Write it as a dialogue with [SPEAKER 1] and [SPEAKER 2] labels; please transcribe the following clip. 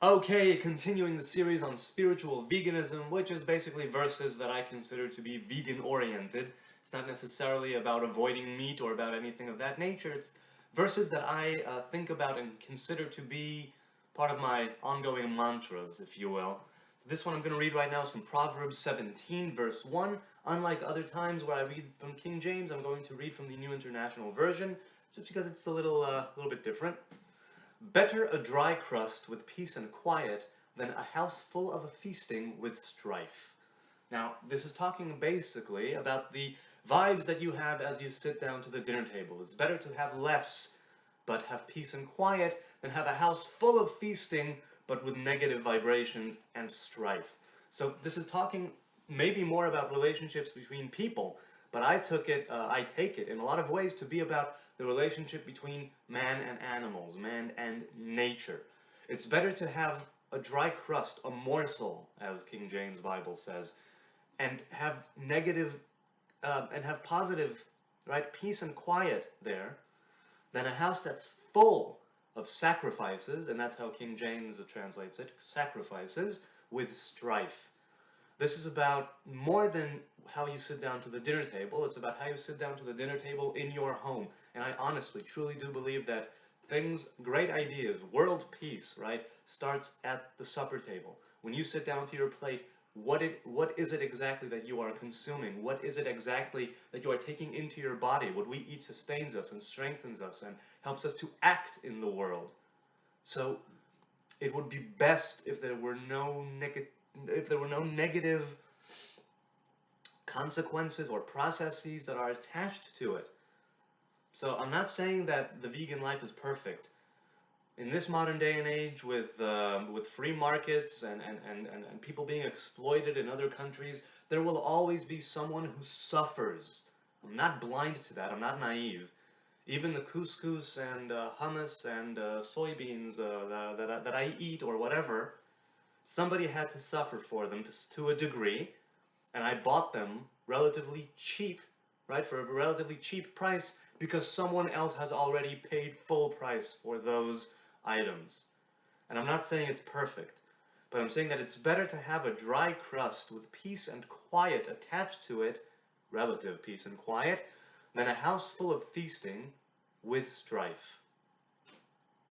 [SPEAKER 1] Okay, continuing the series on spiritual veganism, which is basically verses that I consider to be vegan-oriented. It's not necessarily about avoiding meat or about anything of that nature. It's verses that I think about and consider to be part of my ongoing mantras, if you will. This one I'm going to read right now is from Proverbs 17, verse 1. Unlike other times where I read from King James, I'm going to read from the New International Version, just because it's a little bit different. Better a dry crust with peace and quiet than a house full of a feasting with strife. Now, this is talking basically about the vibes that you have as you sit down to the dinner table. It's better to have less, but have peace and quiet, than have a house full of feasting, but with negative vibrations and strife. So this is talking maybe more about relationships between people, but I take it in a lot of ways to be about the relationship between man and animals, man and nature. It's better to have a dry crust, a morsel, as King James Bible says, and have and have positive, right, peace and quiet there, than a house that's full of sacrifices, and that's how King James translates it, sacrifices, with strife. This is about more than how you sit down to the dinner table. It's about how you sit down to the dinner table in your home. And I honestly, truly do believe that great ideas, world peace, right, starts at the supper table. When you sit down to your plate, what is it exactly that you are consuming? What is it exactly that you are taking into your body? What we eat sustains us and strengthens us and helps us to act in the world. So it would be best if there were no negative consequences or processes that are attached to it. So I'm not saying that the vegan life is perfect. In this modern day and age, with free markets and people being exploited in other countries, there will always be someone who suffers. I'm not blind to that. I'm not naive. Even the couscous and hummus and soybeans that I eat or whatever, somebody had to suffer for them to a degree, and I bought them relatively cheap, right, for a relatively cheap price because someone else has already paid full price for those items. And I'm not saying it's perfect, but I'm saying that it's better to have a dry crust with peace and quiet attached to it, relative peace and quiet, than a house full of feasting with strife.